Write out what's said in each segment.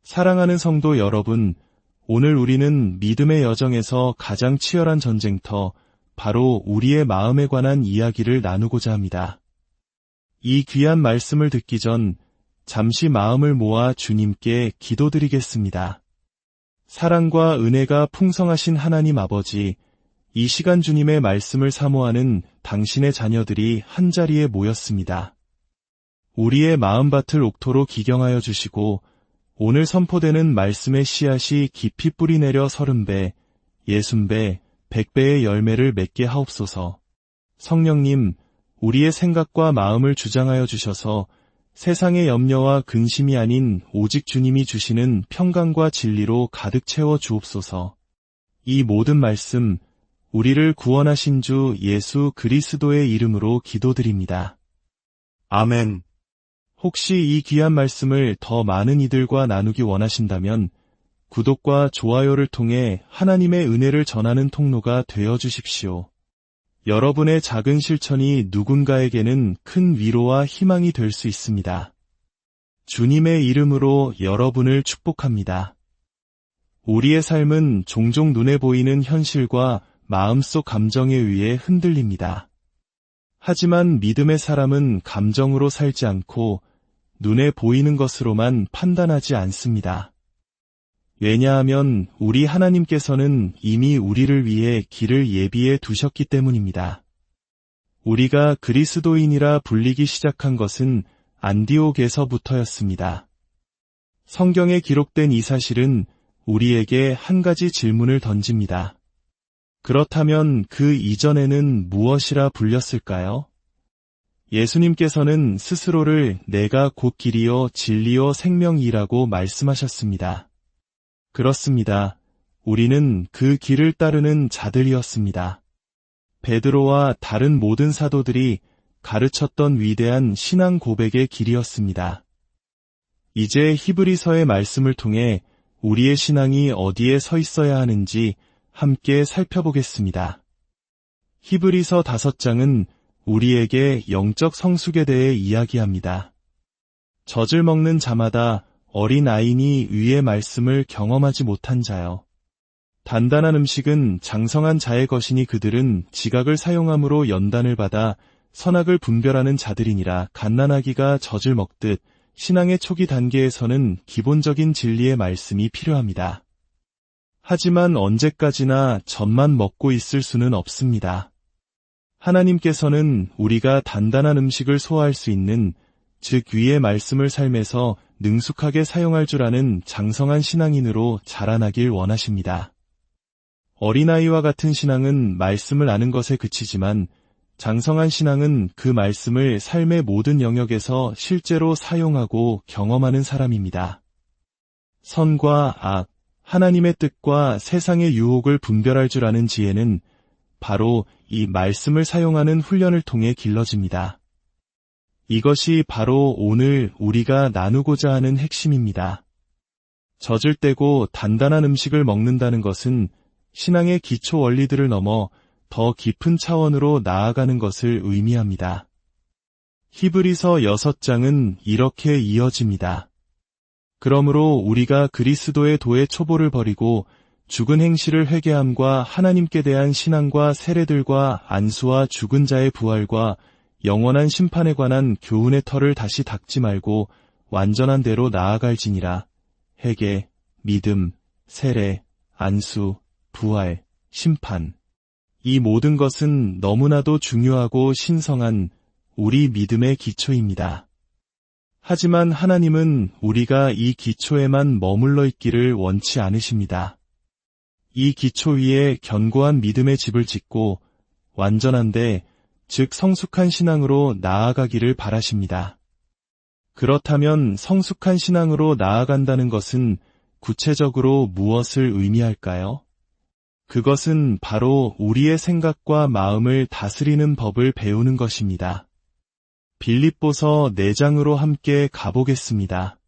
사랑하는 성도 여러분, 오늘 우리는 믿음의 여정에서 가장 치열한 전쟁터, 바로 우리의 마음에 관한 이야기를 나누고자 합니다. 이 귀한 말씀을 듣기 전 잠시 마음을 모아 주님께 기도드리겠습니다. 사랑과 은혜가 풍성하신 하나님 아버지, 이 시간 주님의 말씀을 사모하는 당신의 자녀들이 한자리에 모였습니다. 우리의 마음밭을 옥토로 기경하여 주시고 오늘 선포되는 말씀의 씨앗이 깊이 뿌리내려 30배, 60배, 100배의 열매를 맺게 하옵소서. 성령님, 우리의 생각과 마음을 주장하여 주셔서 세상의 염려와 근심이 아닌 오직 주님이 주시는 평강과 진리로 가득 채워 주옵소서. 이 모든 말씀, 우리를 구원하신 주 예수 그리스도의 이름으로 기도드립니다. 아멘. 혹시 이 귀한 말씀을 더 많은 이들과 나누기 원하신다면 구독과 좋아요를 통해 하나님의 은혜를 전하는 통로가 되어 주십시오. 여러분의 작은 실천이 누군가에게는 큰 위로와 희망이 될 수 있습니다. 주님의 이름으로 여러분을 축복합니다. 우리의 삶은 종종 눈에 보이는 현실과 마음속 감정에 의해 흔들립니다. 하지만 믿음의 사람은 감정으로 살지 않고 눈에 보이는 것으로만 판단하지 않습니다. 왜냐하면 우리 하나님께서는 이미 우리를 위해 길을 예비해 두셨기 때문입니다. 우리가 그리스도인이라 불리기 시작한 것은 안디옥에서부터였습니다. 성경에 기록된 이 사실은 우리에게 한 가지 질문을 던집니다. 그렇다면 그 이전에는 무엇이라 불렸을까요? 예수님께서는 스스로를 내가 곧 길이요 진리요 생명이라고 말씀하셨습니다. 그렇습니다. 우리는 그 길을 따르는 자들이었습니다. 베드로와 다른 모든 사도들이 가르쳤던 위대한 신앙 고백의 길이었습니다. 이제 히브리서의 말씀을 통해 우리의 신앙이 어디에 서 있어야 하는지 함께 살펴보겠습니다. 히브리서 5장은 우리에게 영적 성숙에 대해 이야기합니다. 젖을 먹는 자마다 어린 아이니 위의 말씀을 경험하지 못한 자요. 단단한 음식은 장성한 자의 것이니 그들은 지각을 사용함으로 연단을 받아 선악을 분별하는 자들이니라. 갓난아기가 젖을 먹듯 신앙의 초기 단계에서는 기본적인 진리의 말씀이 필요합니다. 하지만 언제까지나 젖만 먹고 있을 수는 없습니다. 하나님께서는 우리가 단단한 음식을 소화할 수 있는, 즉 위의 말씀을 삶에서 능숙하게 사용할 줄 아는 장성한 신앙인으로 자라나길 원하십니다. 어린아이와 같은 신앙은 말씀을 아는 것에 그치지만 장성한 신앙은 그 말씀을 삶의 모든 영역에서 실제로 사용하고 경험하는 사람입니다. 선과 악, 하나님의 뜻과 세상의 유혹을 분별할 줄 아는 지혜는 바로 이 말씀을 사용하는 훈련을 통해 길러집니다. 이것이 바로 오늘 우리가 나누고자 하는 핵심입니다. 젖을 떼고 단단한 음식을 먹는다는 것은 신앙의 기초 원리들을 넘어 더 깊은 차원으로 나아가는 것을 의미합니다. 히브리서 6장은 이렇게 이어집니다. 그러므로 우리가 그리스도의 도의 초보를 버리고 죽은 행실을 회개함과 하나님께 대한 신앙과 세례들과 안수와 죽은 자의 부활과 영원한 심판에 관한 교훈의 털을 다시 닦지 말고 완전한 대로 나아갈지니라. 회개, 믿음, 세례, 안수, 부활, 심판. 이 모든 것은 너무나도 중요하고 신성한 우리 믿음의 기초입니다. 하지만 하나님은 우리가 이 기초에만 머물러 있기를 원치 않으십니다. 이 기초 위에 견고한 믿음의 집을 짓고 완전한데, 즉 성숙한 신앙으로 나아가기를 바라십니다. 그렇다면 성숙한 신앙으로 나아간다는 것은 구체적으로 무엇을 의미할까요? 그것은 바로 우리의 생각과 마음을 다스리는 법을 배우는 것입니다. 빌립보서 4장으로 함께 가보겠습니다.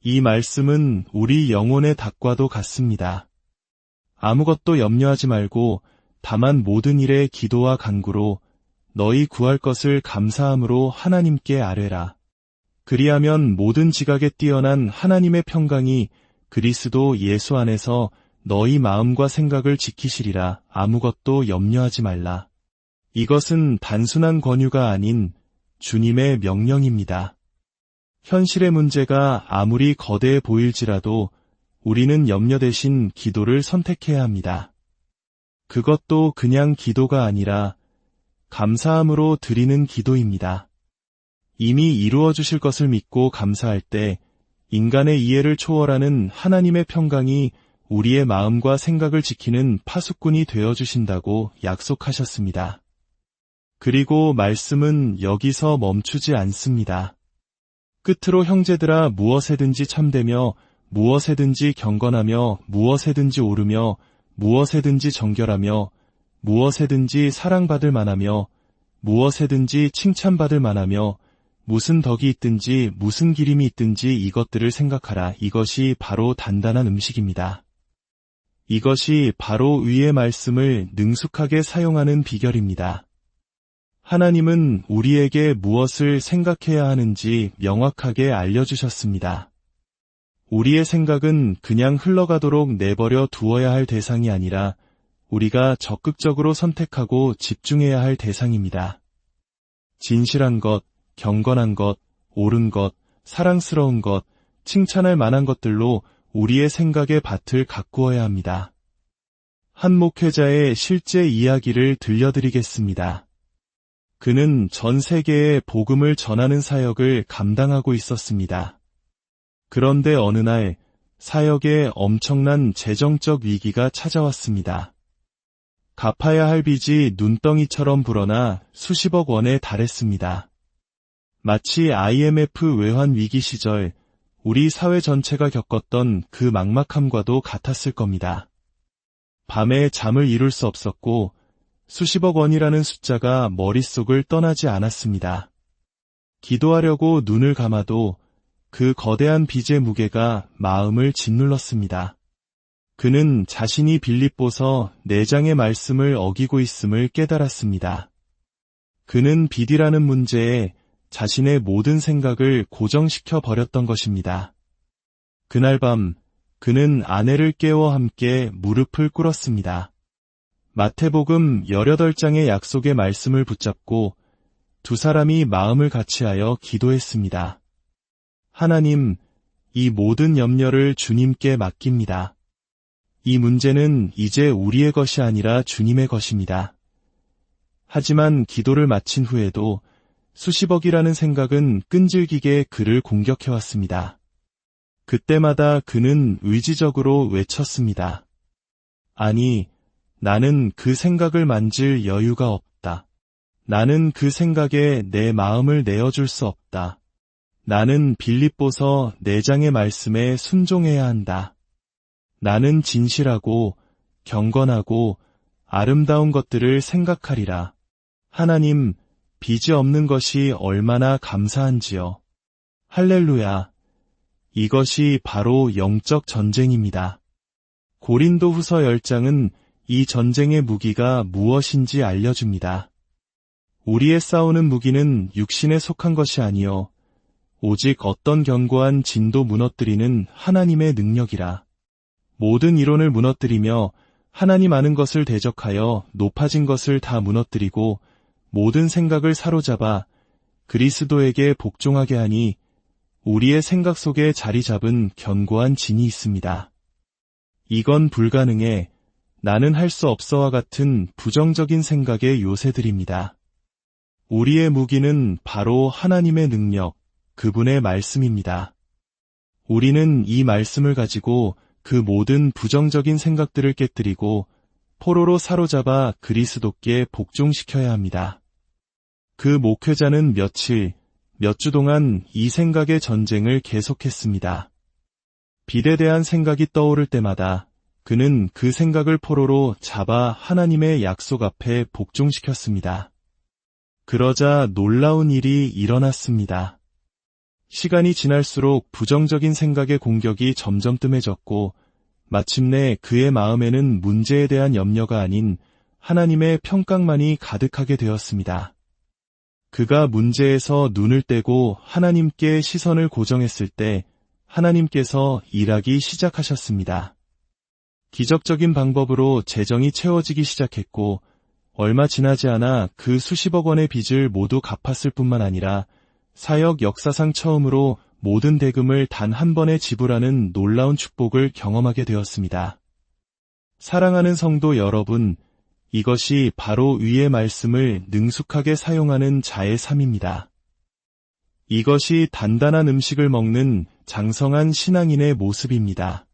이 말씀은 우리 영혼의 닭과도 같습니다. 아무것도 염려하지 말고 다만 모든 일에 기도와 간구로 너희 구할 것을 감사함으로 하나님께 아뢰라. 그리하면 모든 지각에 뛰어난 하나님의 평강이 그리스도 예수 안에서 너희 마음과 생각을 지키시리라. 아무것도 염려하지 말라. 이것은 단순한 권유가 아닌 주님의 명령입니다. 현실의 문제가 아무리 거대해 보일지라도 우리는 염려 대신 기도를 선택해야 합니다. 그것도 그냥 기도가 아니라 감사함으로 드리는 기도입니다. 이미 이루어 주실 것을 믿고 감사할 때 인간의 이해를 초월하는 하나님의 평강이 우리의 마음과 생각을 지키는 파수꾼이 되어 주신다고 약속하셨습니다. 그리고 말씀은 여기서 멈추지 않습니다. 끝으로 형제들아, 무엇에든지 참되며 무엇에든지 경건하며 무엇에든지 옳으며 무엇에든지 정결하며 무엇에든지 사랑받을 만하며 무엇에든지 칭찬받을 만하며 무슨 덕이 있든지 무슨 기림이 있든지 이것들을 생각하라. 이것이 바로 단단한 음식입니다. 이것이 바로 위의 말씀을 능숙하게 사용하는 비결입니다. 하나님은 우리에게 무엇을 생각해야 하는지 명확하게 알려주셨습니다. 우리의 생각은 그냥 흘러가도록 내버려 두어야 할 대상이 아니라 우리가 적극적으로 선택하고 집중해야 할 대상입니다. 진실한 것, 경건한 것, 옳은 것, 사랑스러운 것, 칭찬할 만한 것들로 우리의 생각의 밭을 가꾸어야 합니다. 한 목회자의 실제 이야기를 들려드리겠습니다. 그는 전 세계에 복음을 전하는 사역을 감당하고 있었습니다. 그런데 어느 날 사역에 엄청난 재정적 위기가 찾아왔습니다. 갚아야 할 빚이 눈덩이처럼 불어나 수십억 원에 달했습니다. 마치 IMF 외환 위기 시절 우리 사회 전체가 겪었던 그 막막함과도 같았을 겁니다. 밤에 잠을 이룰 수 없었고 수십억 원이라는 숫자가 머릿속을 떠나지 않았습니다. 기도하려고 눈을 감아도 그 거대한 빚의 무게가 마음을 짓눌렀습니다. 그는 자신이 빌립보서 4장의 말씀을 어기고 있음을 깨달았습니다. 그는 빚이라는 문제에 자신의 모든 생각을 고정시켜 버렸던 것입니다. 그날 밤 그는 아내를 깨워 함께 무릎을 꿇었습니다. 마태복음 18장의 약속의 말씀을 붙잡고 두 사람이 마음을 같이하여 기도했습니다. 하나님, 이 모든 염려를 주님께 맡깁니다. 이 문제는 이제 우리의 것이 아니라 주님의 것입니다. 하지만 기도를 마친 후에도 수십억이라는 생각은 끈질기게 그를 공격해왔습니다. 그때마다 그는 의지적으로 외쳤습니다. 아니, 나는 그 생각을 만질 여유가 없다. 나는 그 생각에 내 마음을 내어줄 수 없다. 나는 빌립보서 4장의 말씀에 순종해야 한다. 나는 진실하고 경건하고 아름다운 것들을 생각하리라. 하나님, 빚이 없는 것이 얼마나 감사한지요. 할렐루야. 이것이 바로 영적 전쟁입니다. 고린도 후서 10장은 이 전쟁의 무기가 무엇인지 알려줍니다. 우리의 싸우는 무기는 육신에 속한 것이 아니요 오직 어떤 견고한 진도 무너뜨리는 하나님의 능력이라. 모든 이론을 무너뜨리며 하나님 아는 것을 대적하여 높아진 것을 다 무너뜨리고 모든 생각을 사로잡아 그리스도에게 복종하게 하니 우리의 생각 속에 자리 잡은 견고한 진이 있습니다. 이건 불가능해, 나는 할 수 없어와 같은 부정적인 생각의 요새들입니다. 우리의 무기는 바로 하나님의 능력, 그분의 말씀입니다. 우리는 이 말씀을 가지고 그 모든 부정적인 생각들을 깨뜨리고 포로로 사로잡아 그리스도께 복종시켜야 합니다. 그 목회자는 며칠, 몇 주 동안 이 생각의 전쟁을 계속했습니다. 빚에 대한 생각이 떠오를 때마다 그는 그 생각을 포로로 잡아 하나님의 약속 앞에 복종시켰습니다. 그러자 놀라운 일이 일어났습니다. 시간이 지날수록 부정적인 생각의 공격이 점점 뜸해졌고 마침내 그의 마음에는 문제에 대한 염려가 아닌 하나님의 평강만이 가득하게 되었습니다. 그가 문제에서 눈을 떼고 하나님께 시선을 고정했을 때 하나님께서 일하기 시작하셨습니다. 기적적인 방법으로 재정이 채워지기 시작했고 얼마 지나지 않아 그 수십억 원의 빚을 모두 갚았을 뿐만 아니라 사역 역사상 처음으로 모든 대금을 단 한 번에 지불하는 놀라운 축복을 경험하게 되었습니다. 사랑하는 성도 여러분, 이것이 바로 위의 말씀을 능숙하게 사용하는 자의 삶입니다. 이것이 단단한 음식을 먹는 장성한 신앙인의 모습입니다.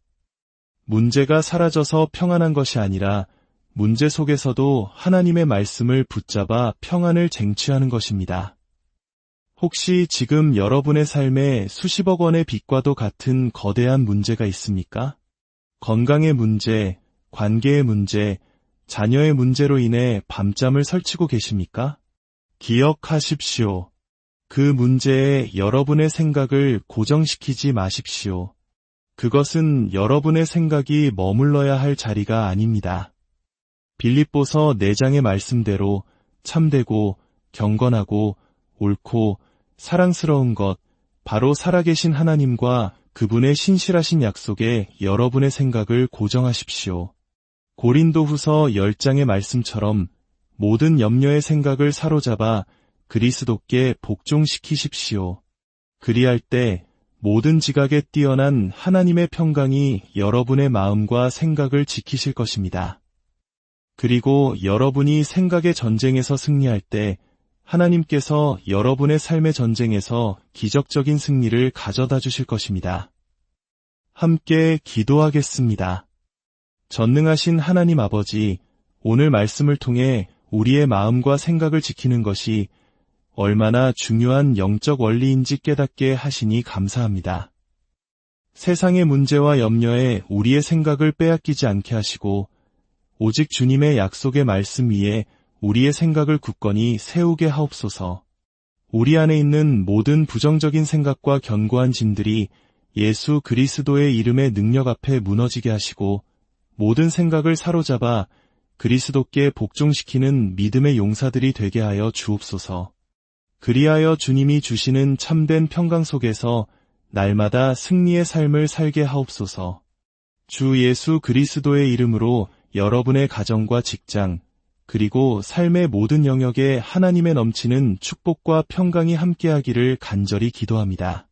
문제가 사라져서 평안한 것이 아니라 문제 속에서도 하나님의 말씀을 붙잡아 평안을 쟁취하는 것입니다. 혹시 지금 여러분의 삶에 수십억 원의 빚과도 같은 거대한 문제가 있습니까? 건강의 문제, 관계의 문제, 자녀의 문제로 인해 밤잠을 설치고 계십니까? 기억하십시오. 그 문제에 여러분의 생각을 고정시키지 마십시오. 그것은 여러분의 생각이 머물러야 할 자리가 아닙니다. 빌립보서 4장의 말씀대로 참되고 경건하고 옳고 사랑스러운 것, 바로 살아계신 하나님과 그분의 신실하신 약속에 여러분의 생각을 고정하십시오. 고린도후서 10장의 말씀처럼 모든 염려의 생각을 사로잡아 그리스도께 복종시키십시오. 그리할 때 모든 지각에 뛰어난 하나님의 평강이 여러분의 마음과 생각을 지키실 것입니다. 그리고 여러분이 생각의 전쟁에서 승리할 때 하나님께서 여러분의 삶의 전쟁에서 기적적인 승리를 가져다 주실 것입니다. 함께 기도하겠습니다. 전능하신 하나님 아버지, 오늘 말씀을 통해 우리의 마음과 생각을 지키는 것이 얼마나 중요한 영적 원리인지 깨닫게 하시니 감사합니다. 세상의 문제와 염려에 우리의 생각을 빼앗기지 않게 하시고 오직 주님의 약속의 말씀 위에 우리의 생각을 굳건히 세우게 하옵소서. 우리 안에 있는 모든 부정적인 생각과 견고한 짐들이 예수 그리스도의 이름의 능력 앞에 무너지게 하시고 모든 생각을 사로잡아 그리스도께 복종시키는 믿음의 용사들이 되게 하여 주옵소서. 그리하여 주님이 주시는 참된 평강 속에서 날마다 승리의 삶을 살게 하옵소서. 주 예수 그리스도의 이름으로 여러분의 가정과 직장, 그리고 삶의 모든 영역에 하나님의 넘치는 축복과 평강이 함께하기를 간절히 기도합니다.